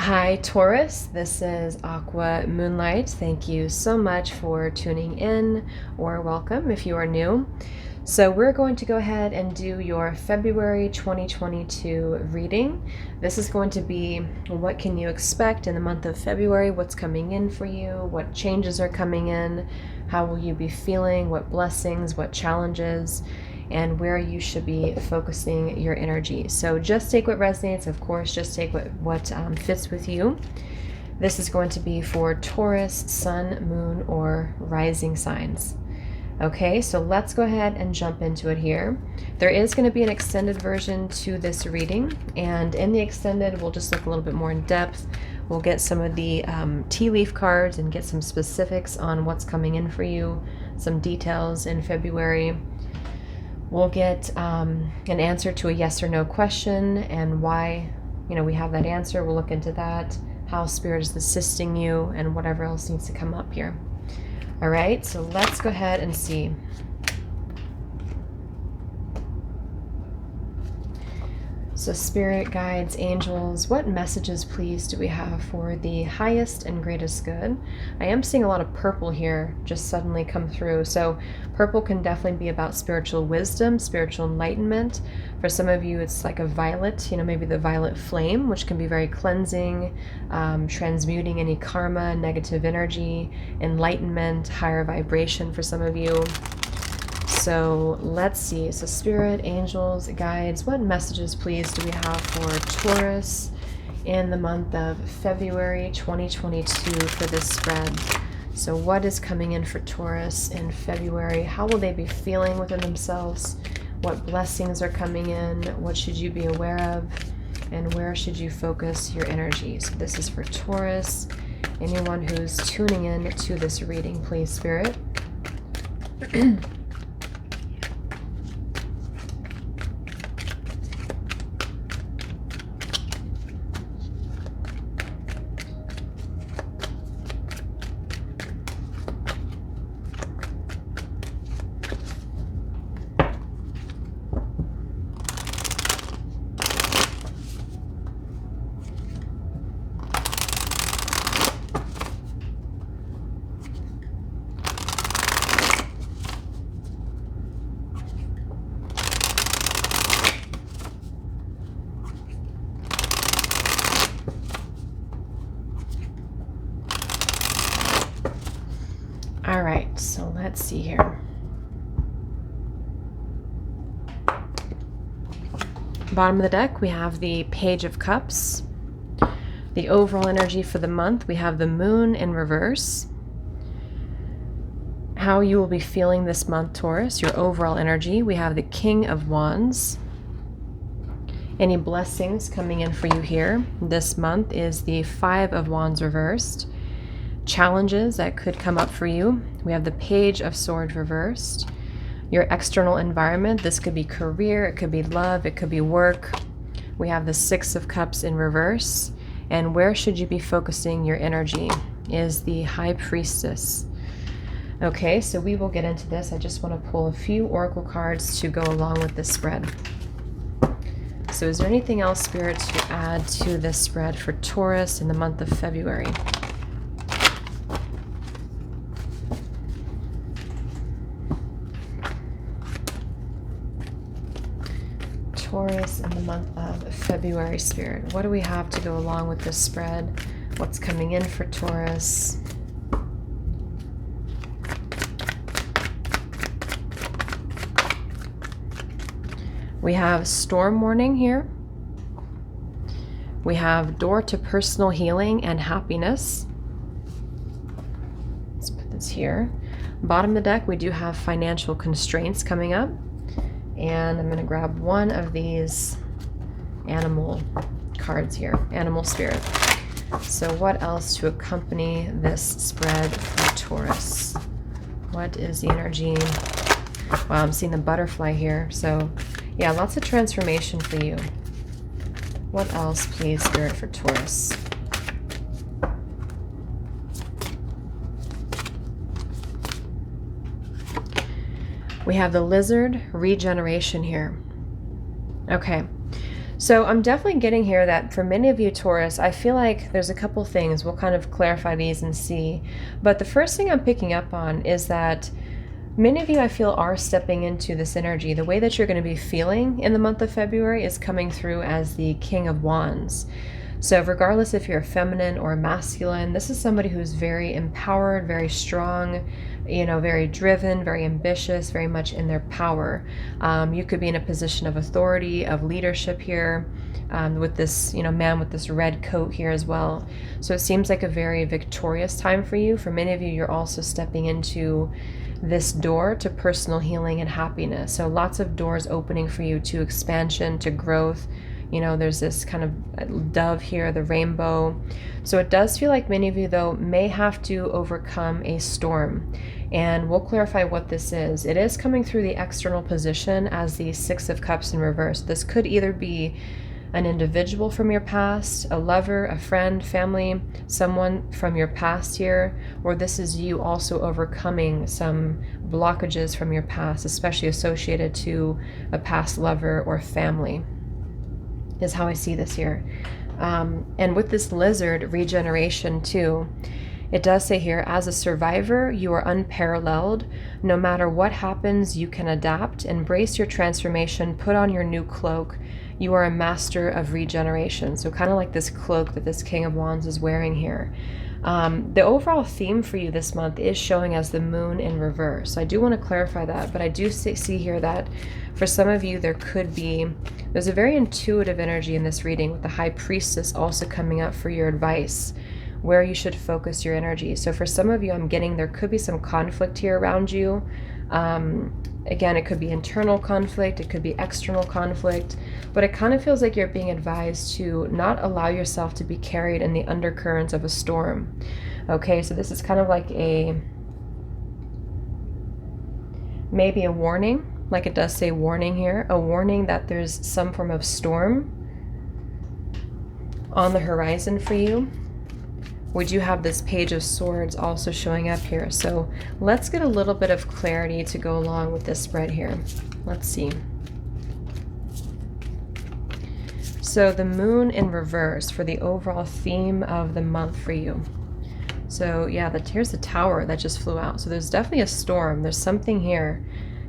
Hi, Taurus. This is Aqua Moonlight. Thank you so much for tuning in, or welcome if you are new. So, we're going to go ahead and do your February 2022 reading. This is going to be what can you expect in the month of February, what's coming in for you, what changes are coming in, how will you be feeling, what blessings, what challenges, and where you should be focusing your energy. So just take what resonates, of course, just take what fits with you. This is going to be for Taurus, Sun, Moon, or Rising signs. Okay, so let's go ahead and jump into it here. There is going to be an extended version to this reading, and in the extended, we'll just look a little bit more in depth. We'll get some of the tea leaf cards and get some specifics on what's coming in for you, some details in February. We'll get an answer to a yes or no question and why, we have that answer. We'll look into that, how Spirit is assisting you, and whatever else needs to come up here. All right, so let's go ahead and see. So Spirit, guides, angels, what messages, please, do we have for the highest and greatest good? I am seeing a lot of purple here just suddenly come through. So purple can definitely be about spiritual wisdom, spiritual enlightenment. For some of you, it's like a violet, maybe the violet flame, which can be very cleansing, transmuting any karma, negative energy, enlightenment, higher vibration for some of you. So let's see. So Spirit, angels, guides, what messages, please, do we have for Taurus in the month of February 2022 for this spread? So what is coming in for Taurus in February? How will they be feeling within themselves? What blessings are coming in? What should you be aware of? And where should you focus your energy? So this is for Taurus. Anyone who's tuning in to this reading, please, Spirit. All right, so let's see here. Bottom of the deck, we have the Page of Cups. The overall energy for the month, we have the Moon in reverse. How you will be feeling this month, Taurus, your overall energy. We have the King of Wands. Any blessings coming in for you here this month is the Five of Wands reversed. Challenges that could come up for you. We have the Page of Swords reversed. Your external environment, this could be career, it could be love, it could be work. We have the Six of Cups in reverse. And where should you be focusing your energy is the High Priestess. Okay, so we will get into this. I just want to pull a few oracle cards to go along with this spread. So is there anything else, Spirit, to add to this spread for Taurus in the month of February? Taurus in the month of February, Spirit. What do we have to go along with this spread? What's coming in for Taurus? We have storm warning here. We have door to personal healing and happiness. Let's put this here. Bottom of the deck, we do have financial constraints coming up. And I'm going to grab one of these animal cards here, animal spirit. So what else to accompany this spread for Taurus? What is the energy? Wow, I'm seeing the butterfly here. So yeah, lots of transformation for you. What else, please, Spirit, for Taurus? We have the Lizard regeneration here. Okay, So I'm definitely getting here that for many of you, Taurus, I feel like there's a couple things. We'll kind of clarify these and see. But the first thing I'm picking up on is that many of you, I feel, are stepping into this energy. The way that you're going to be feeling in the month of February is coming through as the King of Wands. So regardless if you're feminine or masculine, this is somebody who's very empowered, very strong, very driven, very ambitious, very much in their power. You could be in a position of authority, of leadership here, with this, man with this red coat here as well. So it seems like a very victorious time for you. For many of you, you're also stepping into this door to personal healing and happiness. So lots of doors opening for you to expansion, to growth. There's this kind of dove here, the rainbow. So it does feel like many of you, though, may have to overcome a storm. And we'll clarify what this is. It is coming through the external position as the Six of Cups in reverse. This could either be an individual from your past, a lover, a friend, family, someone from your past here, or this is you also overcoming some blockages from your past, especially associated to a past lover or family, is how I see this here. And with this lizard regeneration too, it does say here, as a survivor, you are unparalleled. No matter what happens, you can adapt. Embrace your transformation. Put on your new cloak. You are a master of regeneration. So kind of like this cloak that this King of Wands is wearing here. The overall theme for you this month is showing as the moon in reverse. So I do want to clarify that, but I do see here that for some of you, there's a very intuitive energy in this reading, with the High Priestess also coming up for your advice, where you should focus your energy. So for some of you, I'm getting there could be some conflict here around you. Again, it could be internal conflict, it could be external conflict, but it kind of feels like you're being advised to not allow yourself to be carried in the undercurrents of a storm. Okay, so this is kind of like maybe a warning, like it does say warning here, a warning that there's some form of storm on the horizon for you. We do have this Page of Swords also showing up here. So let's get a little bit of clarity to go along with this spread here. Let's see. So the moon in reverse for the overall theme of the month for you. So yeah, here's the tower that just flew out. So there's definitely a storm. There's something here.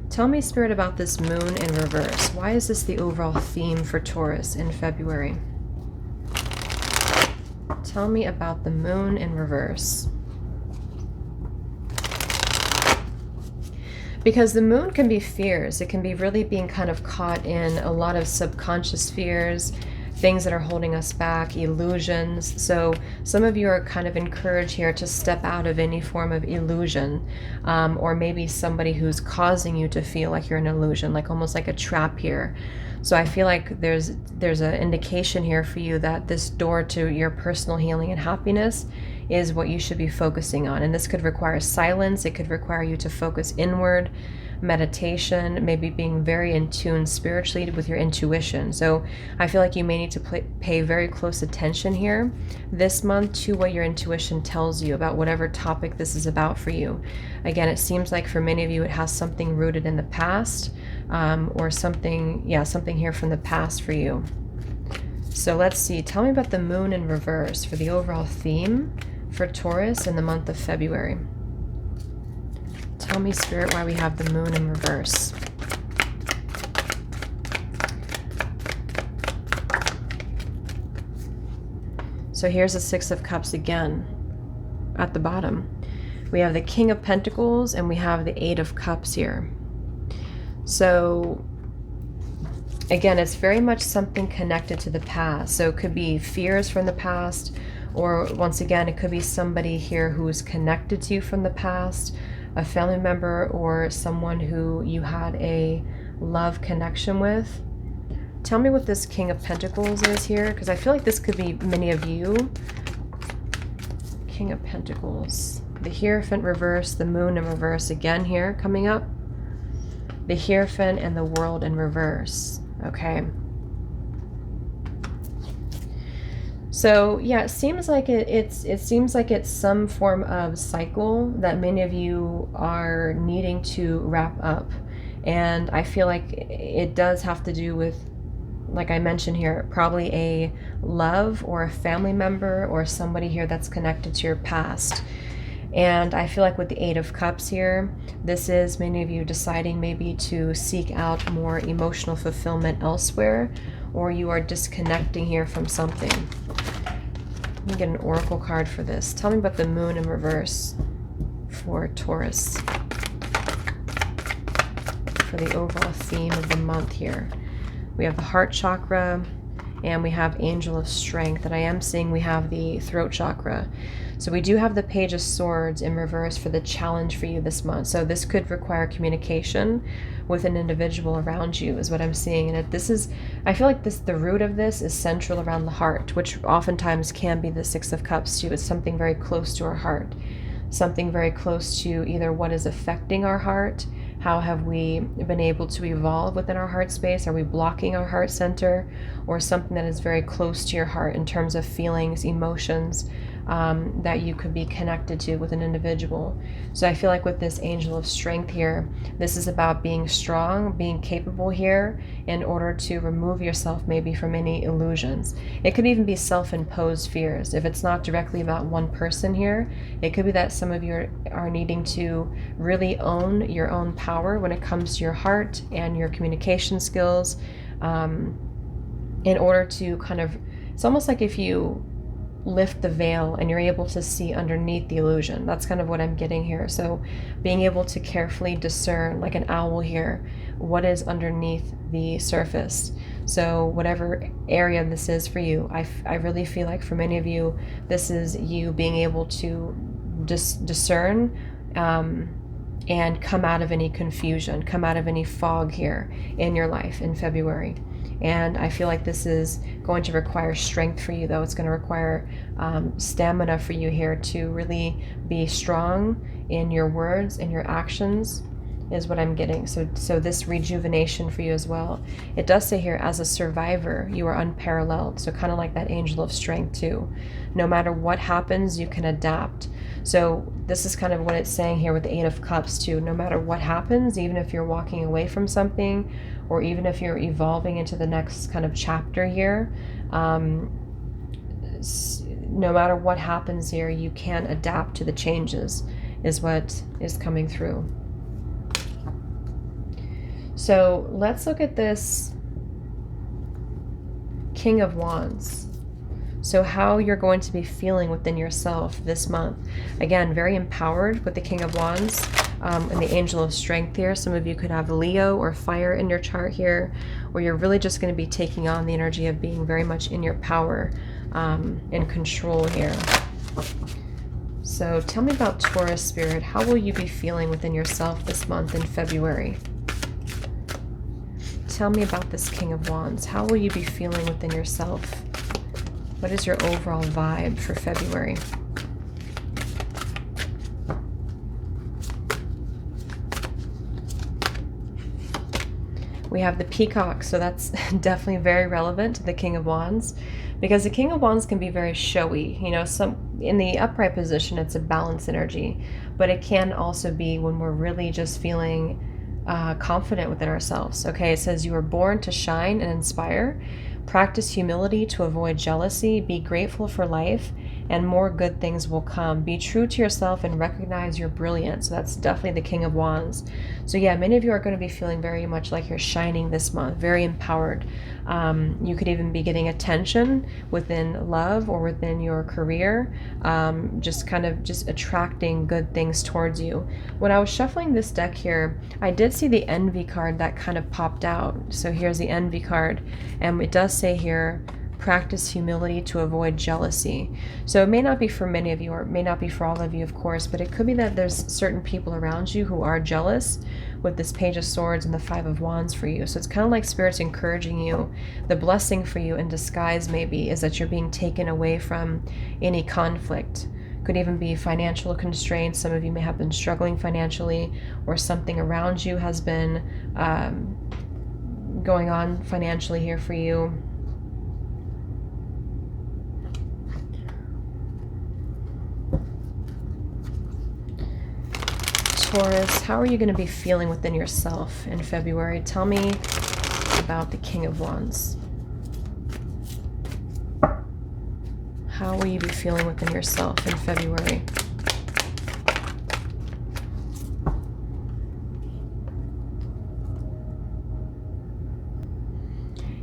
Tell me, Spirit, about this moon in reverse. Why is this the overall theme for Taurus in February? Tell me about the moon in reverse. Because the moon can be fears. It can be really being kind of caught in a lot of subconscious fears, things that are holding us back, illusions. So some of you are kind of encouraged here to step out of any form of illusion, or maybe somebody who's causing you to feel like you're an illusion, like almost like a trap here. So I feel like there's an indication here for you that this door to your personal healing and happiness is what you should be focusing on. And this could require silence. It could require you to focus inward, meditation, maybe being very in tune spiritually with your intuition. So I feel like you may need to pay very close attention here this month to what your intuition tells you about whatever topic this is about for you. Again, it seems like for many of you, it has something rooted in the past, or something here from the past for you. So let's see. Tell me about the moon in reverse for the overall theme for Taurus in the month of February. Tell me, Spirit, why we have the moon in reverse. So here's the Six of Cups again at the bottom. We have the King of Pentacles and we have the Eight of Cups here. So again, it's very much something connected to the past. So it could be fears from the past, or once again, it could be somebody here who is connected to you from the past, a family member or someone who you had a love connection with. Tell me what this King of Pentacles is here, because I feel like this could be many of you. King of Pentacles. The Hierophant reverse, the moon in reverse again here coming up. The Hierophant and the World in reverse. Okay. So yeah, it seems like it's some form of cycle that many of you are needing to wrap up. And I feel like it does have to do with like I mentioned here, probably a love or a family member or somebody here that's connected to your past. And I feel like with the Eight of Cups here, this is many of you deciding maybe to seek out more emotional fulfillment elsewhere, or you are disconnecting here from something. Let me get an oracle card for this. Tell me about the moon in reverse for Taurus, for the overall theme of the month here. We have the heart chakra, and we have angel of strength, and I am seeing we have the throat chakra. So we do have the Page of Swords in reverse for the challenge for you this month. So this could require communication with an individual around you is what I'm seeing. And this is, I feel like this, the root of this is central around the heart, which oftentimes can be the Six of Cups too. It's something very close to our heart, something very close to either what is affecting our heart. How have we been able to evolve within our heart space? Are we blocking our heart center, or something that is very close to your heart in terms of feelings, emotions, that you could be connected to with an individual? So I feel like with this angel of strength here, this is about being strong, being capable here in order to remove yourself maybe from any illusions. It could even be self-imposed fears. If it's not directly about one person here, it could be that some of you are needing to really own your own power when it comes to your heart and your communication skills, in order to kind of, it's almost like if you lift the veil and you're able to see underneath the illusion. That's kind of what I'm getting here. So being able to carefully discern, like an owl here, what is underneath the surface. So whatever area this is for you, I really feel like for many of you, this is you being able to discern, and come out of any confusion, come out of any fog here in your life in February. And I feel like this is going to require strength for you, though. It's going to require stamina for you here to really be strong in your words and your actions, is what I'm getting. So this rejuvenation for you as well. It does say here, as a survivor, you are unparalleled. So kind of like that angel of strength too. No matter what happens, you can adapt. So this is kind of what it's saying here with the Eight of Cups too. No matter what happens, even if you're walking away from something, or even if you're evolving into the next kind of chapter here, no matter what happens here, you can adapt to the changes, is what is coming through. So let's look at this King of Wands. So how you're going to be feeling within yourself this month. Again, very empowered with the King of Wands, and the Angel of Strength here. Some of you could have Leo or fire in your chart here, where you're really just going to be taking on the energy of being very much in your power, and control here. So tell me about Taurus Spirit. How will you be feeling within yourself this month in February? Tell me about this King of Wands. How will you be feeling within yourself? What is your overall vibe for February? We have the Peacock, so that's definitely very relevant to the King of Wands, because the King of Wands can be very showy. You know, in the upright position, it's a balanced energy, but it can also be when we're really just feeling confident within ourselves. Okay, it says you were born to shine and inspire. Practice humility to avoid jealousy. Be grateful for life, and more good things will come. Be true to yourself and recognize your brilliance. So that's definitely the King of Wands. So yeah, many of you are going to be feeling very much like you're shining this month, very empowered. You could even be getting attention within love or within your career, just attracting good things towards you. When I was shuffling this deck here, I did see the Envy card that kind of popped out. So here's the Envy card, and it does say here, practice humility to avoid jealousy. So it may not be for many of you, or it may not be for all of you, of course, but it could be that there's certain people around you who are jealous with this Page of Swords and the Five of Wands for you. So it's kind of like Spirit's encouraging you. The blessing for you in disguise maybe is that you're being taken away from any conflict. Could even be financial constraints. Some of you may have been struggling financially, or something around you has been going on financially here for you. Taurus, how are you going to be feeling within yourself in February? Tell me about the King of Wands. How will you be feeling within yourself in February?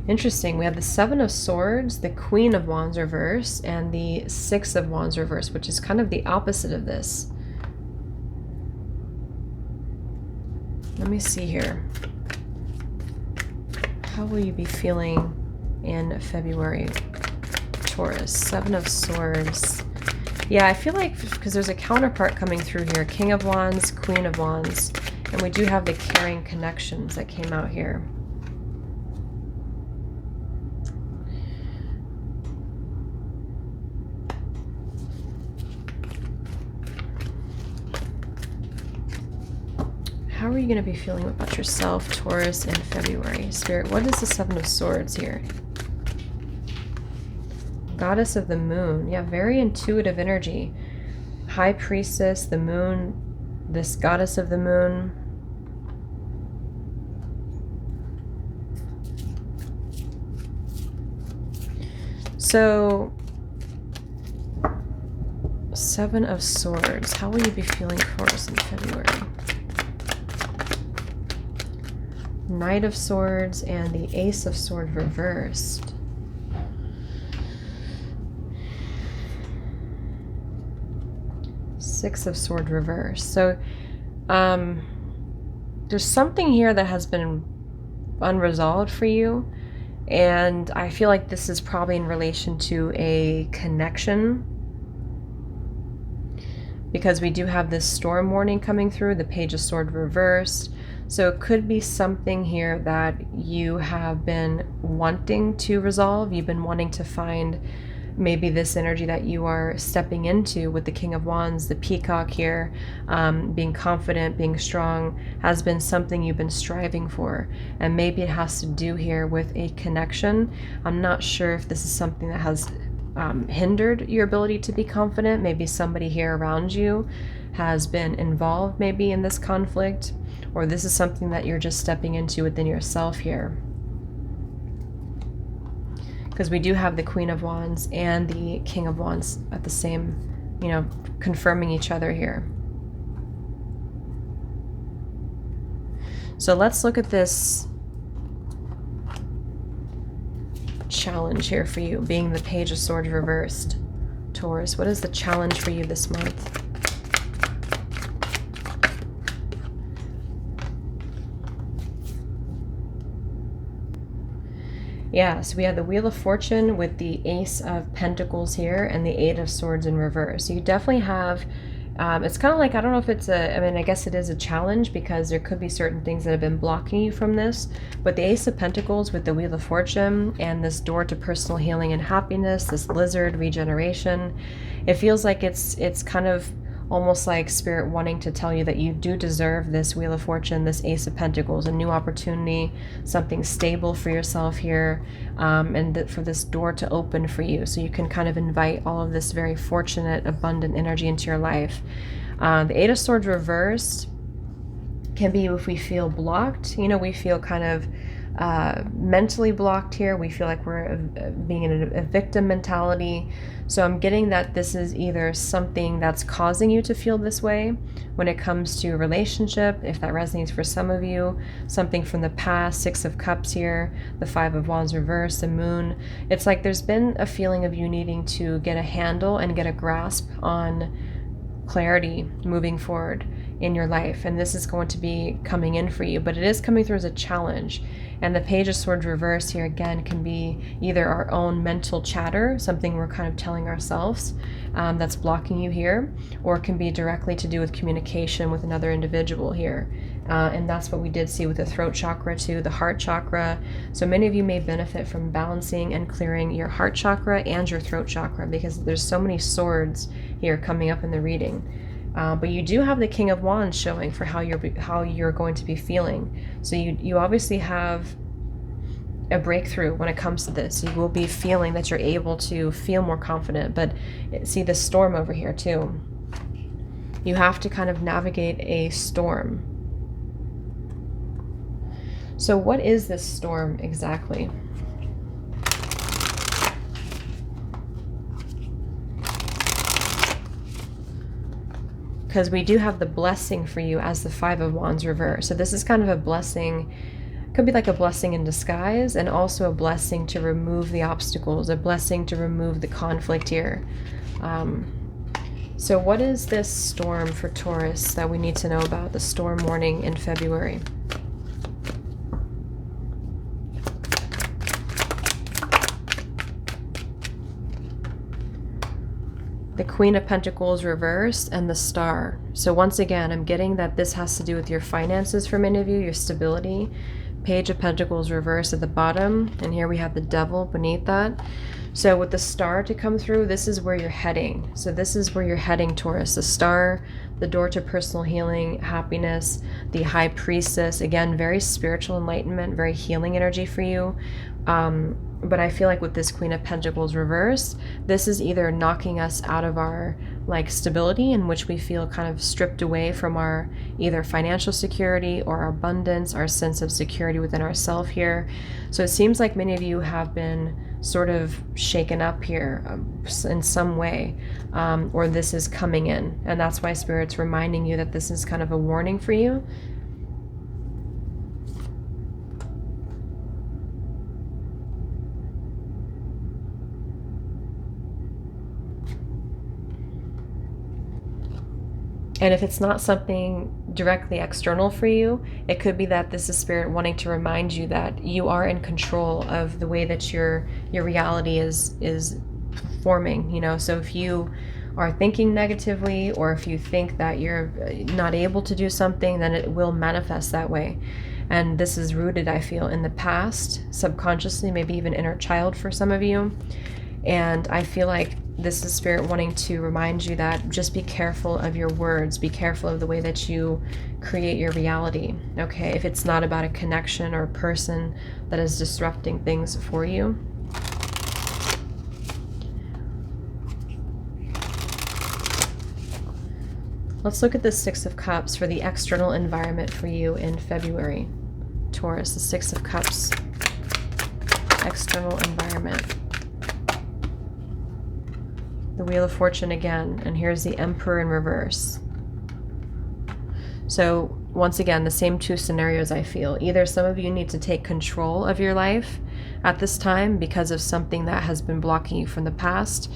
Interesting. We have the Seven of Swords, the Queen of Wands reverse, and the Six of Wands reverse, which is kind of the opposite of this. Let me see here. How will you be feeling in February, Taurus? Seven of Swords. Yeah, I feel like because there's a counterpart coming through here. King of Wands, Queen of Wands. And we do have the caring connections that came out here. How are you going to be feeling about yourself, Taurus, in February? Spirit, what is the Seven of Swords here? Goddess of the Moon. Yeah, very intuitive energy. High Priestess, the Moon, this Goddess of the Moon. So, Seven of Swords. How will you be feeling, Taurus, in February? Knight of Swords and the Ace of Swords reversed. Six of Swords reversed. So there's something here that has been unresolved for you, and I feel like this is probably in relation to a connection, because we do have this storm warning coming through, the Page of Swords reversed. So it could be something here that you have been wanting to resolve. You've been wanting to find maybe this energy that you are stepping into with the King of Wands, the Peacock here, being confident, being strong, has been something you've been striving for. And maybe it has to do here with a connection. I'm not sure if this is something that has hindered your ability to be confident. Maybe somebody here around you has been involved maybe in this conflict, or this is something that you're just stepping into within yourself here. Because we do have the Queen of Wands and the King of Wands at the same, you know, confirming each other here. So let's look at this challenge here for you, being the Page of Swords reversed. Taurus, what is the challenge for you this month? Yeah, so we have the Wheel of Fortune with the Ace of Pentacles here and the Eight of Swords in reverse. So you definitely have, it's kind of like, I don't know if it's a, I mean, I guess it is a challenge because there could be certain things that have been blocking you from this. But the Ace of Pentacles with the Wheel of Fortune and this door to personal healing and happiness, this lizard regeneration, it feels like it's kind of almost like Spirit wanting to tell you that you do deserve this Wheel of Fortune, this Ace of Pentacles, a new opportunity, something stable for yourself here, and for this door to open for you, so you can kind of invite all of this very fortunate, abundant energy into your life. The Eight of Swords reversed can be if we feel blocked, you know, we feel kind of mentally blocked here. We feel like we're being in a victim mentality. So I'm getting that this is either something that's causing you to feel this way when it comes to relationship, if that resonates for some of you, something from the past, Six of Cups here, the Five of Wands reversed, the Moon. It's like there's been a feeling of you needing to get a handle and get a grasp on clarity moving forward in your life, and this is going to be coming in for you, but it is coming through as a challenge. And the Page of Swords reverse here again can be either our own mental chatter, something we're kind of telling ourselves that's blocking you here, or it can be directly to do with communication with another individual here. And that's what we did see with the throat chakra too, the heart chakra. So many of you may benefit from balancing and clearing your heart chakra and your throat chakra, because there's so many swords here coming up in the reading. But you do have the King of Wands showing for how you're going to be feeling. So you obviously have a breakthrough when it comes to this. You will be feeling that you're able to feel more confident. But see the storm over here too. You have to kind of navigate a storm. So what is this storm exactly? because we do have the blessing for you as the Five of Wands reverse. So this is kind of a blessing, could be like a blessing in disguise, and also a blessing to remove the obstacles, a blessing to remove the conflict here. So what is this storm for Taurus that we need to know about, the storm warning in February? The Queen of Pentacles reversed and the Star. So once again, I'm getting that this has to do with your finances for many of you, your stability. Page of Pentacles reversed at the bottom, and here we have the Devil beneath that. So with the Star to come through, this is where you're heading. So this is where you're heading, Taurus. The Star, the door to personal healing, happiness, the High Priestess. Again, very spiritual enlightenment, very healing energy for you. But I feel like with this Queen of Pentacles reversed, this is either knocking us out of our stability, in which we feel kind of stripped away from our either financial security or our abundance, our sense of security within ourselves here. So it seems like many of you have been sort of shaken up here in some way, or this is coming in. And that's why Spirit's reminding you that this is kind of a warning for you. And if it's not something directly external for you, it could be that this is Spirit wanting to remind you that you are in control of the way that your reality is forming, you know. So if you are thinking negatively, or if you think that you're not able to do something, then it will manifest that way. And this is rooted, I feel, in the past, subconsciously, maybe even inner child for some of you. And I feel like this is Spirit wanting to remind you that just be careful of your words, be careful of the way that you create your reality, okay? If it's not about a connection or a person that is disrupting things for you. Let's look at the Six of Cups for the external environment for you in February. Taurus, the Six of Cups, external environment. The Wheel of Fortune again, and here's the Emperor in reverse. So once again, the same two scenarios I feel. Either some of you need to take control of your life at this time because of something that has been blocking you from the past,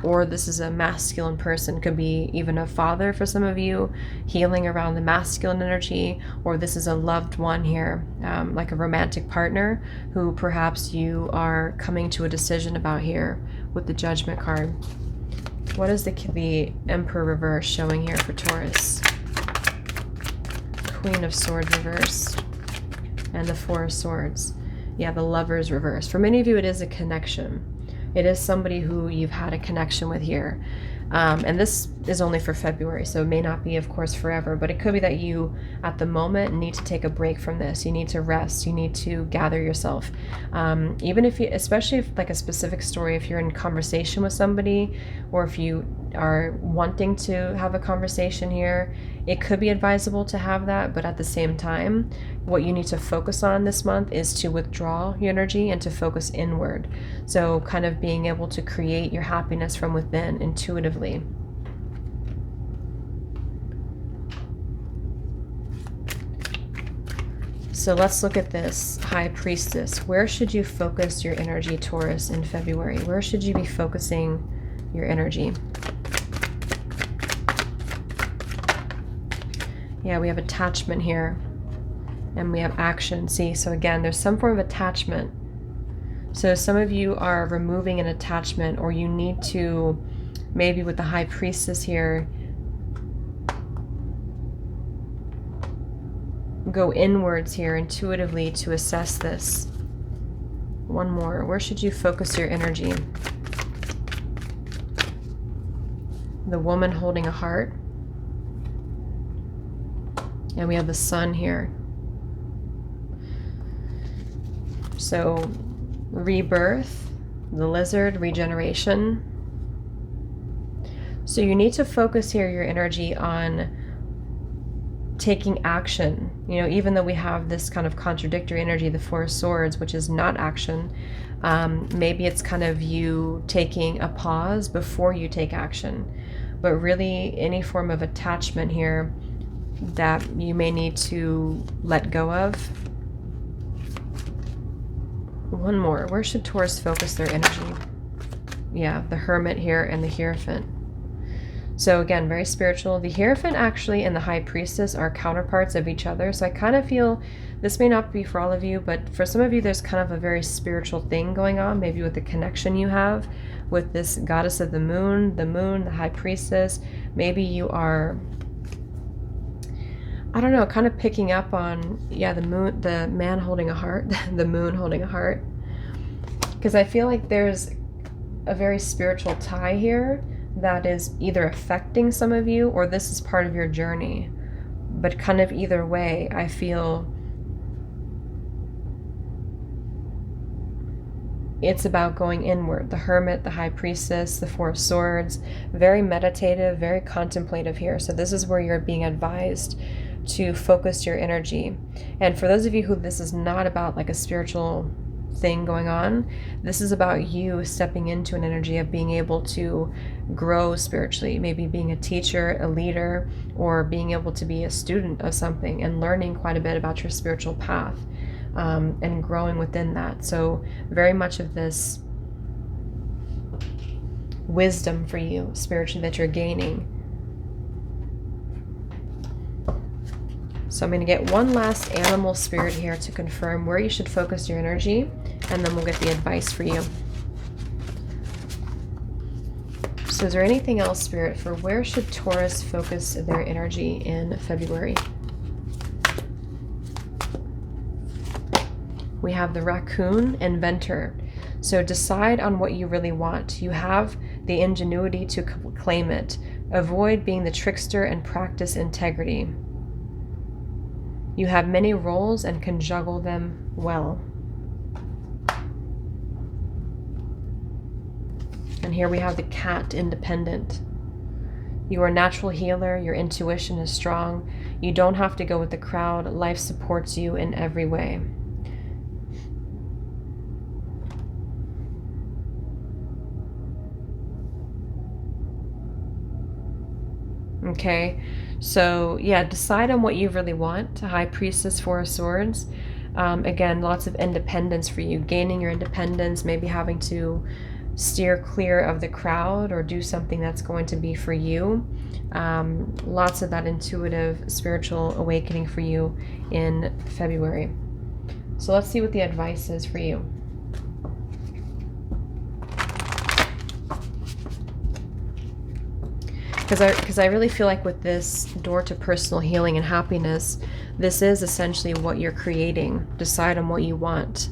or this is a masculine person, could be even a father for some of you, healing around the masculine energy, or this is a loved one here, like a romantic partner who perhaps you are coming to a decision about here with the Judgment card. What is the Emperor reverse showing here for Taurus? Queen of Swords reverse and the Four of Swords. Yeah, the Lovers reverse. For many of you, it is a connection. It is somebody who you've had a connection with here. And this is only for February, so it may not be, of course, forever, but it could be that you, at the moment, need to take a break from this. You need to rest. You need to gather yourself. Even if you, especially if like a specific story, if you're in conversation with somebody, or if you are wanting to have a conversation here, it could be advisable to have that, but at the same time, what you need to focus on this month is to withdraw your energy and to focus inward. So kind of being able to create your happiness from within intuitively. So let's look at this High Priestess. Where should you focus your energy, Taurus, in February? Where should you be focusing your energy? Yeah, we have attachment here, and we have action. See, so again, there's some form of attachment. So some of you are removing an attachment, or you need to, maybe with the High Priestess here, go inwards here intuitively to assess this. One more. Where should you focus your energy? The Woman holding a heart. And we have the Sun here. So rebirth, the Lizard, regeneration. So you need to focus here your energy on taking action. You know, even though we have this kind of contradictory energy, the Four of Swords, which is not action, maybe it's kind of you taking a pause before you take action. but really any form of attachment here that you may need to let go of. One more. Where should Taurus focus their energy? Yeah, the Hermit here and the Hierophant. So again, very spiritual. The Hierophant actually and the High Priestess are counterparts of each other. So I kind of feel this may not be for all of you, but for some of you, there's kind of a very spiritual thing going on, maybe with the connection you have with this goddess of the moon, the High Priestess. Maybe you are, I don't know, kind of picking up on, yeah, the moon, the man holding a heart, the moon holding a heart. Because I feel like there's a very spiritual tie here that is either affecting some of you or this is part of your journey. But kind of either way, I feel it's about going inward. The Hermit, the High Priestess, the Four of Swords, very meditative, very contemplative here. So this is where you're being advised to focus your energy. And for those of you who this is not about like a spiritual thing going on, this is about you stepping into an energy of being able to grow spiritually, maybe being a teacher, a leader, or being able to be a student of something and learning quite a bit about your spiritual path, and growing within that. So very much of this wisdom for you spiritually that you're gaining. So I'm going to get one last animal spirit here to confirm where you should focus your energy, and then we'll get the advice for you. So is there anything else, Spirit, for where should Taurus focus their energy in February? We have the Raccoon Inventor. So decide on what you really want. You have the ingenuity to claim it. Avoid being the trickster and practice integrity. You have many roles and can juggle them well. And here we have the Cat Independent. You are a natural healer. Your intuition is strong. You don't have to go with the crowd. Life supports you in every way. Okay, so yeah, decide on what you really want. High Priestess, Four of Swords. Again, lots of independence for you. Gaining your independence, maybe having to steer clear of the crowd or do something that's going to be for you. Lots of that intuitive spiritual awakening for you in February. So let's see what the advice is for you. Because I really feel like with this door to personal healing and happiness, this is essentially what you're creating. Decide on what you want.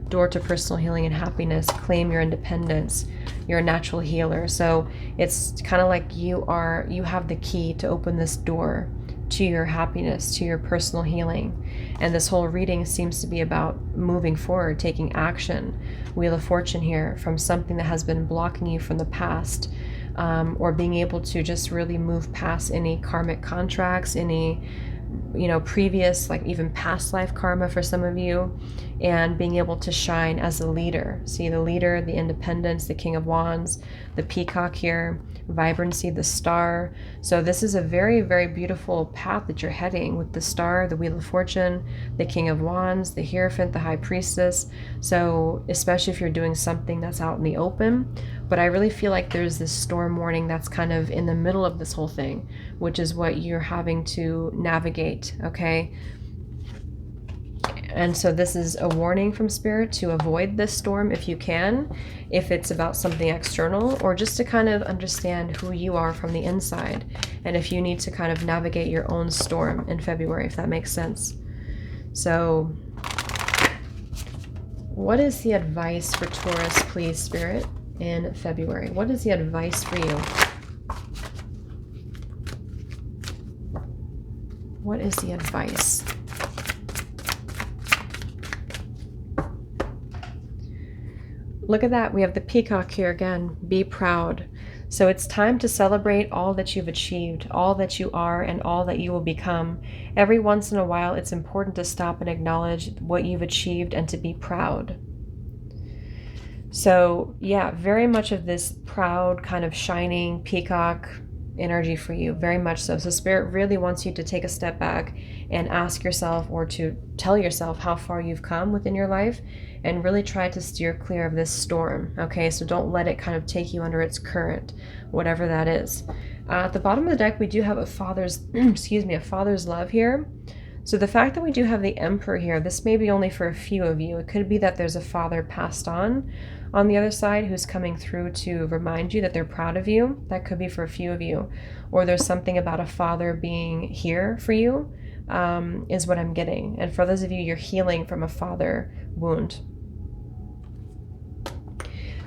Door to personal healing and happiness. Claim your independence. You're a natural healer. So it's kind of like you have the key to open this door to your happiness, to your personal healing. And this whole reading seems to be about moving forward, taking action. Wheel of Fortune here, from something that has been blocking you from the past. Or being able to just really move past any karmic contracts, any, previous, like even past life karma for some of you, and being able to shine as a leader. See the leader, the independence, the King of Wands, the Peacock here, vibrancy, the Star. So this is a very, very beautiful path that you're heading with the Star, the Wheel of Fortune, the King of Wands, the Hierophant, the High Priestess. So especially if you're doing something that's out in the open. But I really feel like there's this storm warning that's kind of in the middle of this whole thing, which is what you're having to navigate, okay? And so this is a warning from Spirit to avoid this storm if you can, if it's about something external, or just to kind of understand who you are from the inside. And if you need to kind of navigate your own storm in February, if that makes sense. So what is the advice for Taurus, please, Spirit, in February? What is the advice for you? What is the advice? Look at that. We have the Peacock here again. Be proud. So it's time to celebrate all that you've achieved, all that you are, and all that you will become. Every once in a while, it's important to stop and acknowledge what you've achieved and to be proud. So yeah, very much of this proud kind of shining peacock energy for you, very much so. So Spirit really wants you to take a step back and ask yourself, or to tell yourself, how far you've come within your life, and really try to steer clear of this storm. Okay, so don't let it kind of take you under its current, whatever that is. At the bottom of the deck, we do have a father's a father's love here. So the fact that we do have the Emperor here, this may be only for a few of you. It could be that there's a father passed on the other side who's coming through to remind you that they're proud of you. That could be for a few of you. Or there's something about a father being here for you, is what I'm getting. And for those of you, you're healing from a father wound.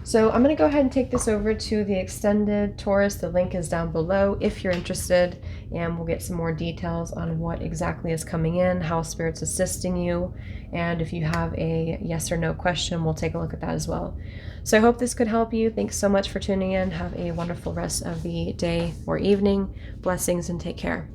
So I'm going to go ahead and take this over to the extended Taurus. The link is down below if you're interested, and we'll get some more details on what exactly is coming in, how Spirit's assisting you, and if you have a yes or no question, we'll take a look at that as well. So I hope this could help you. Thanks so much for tuning in. Have a wonderful rest of the day or evening. Blessings and take care.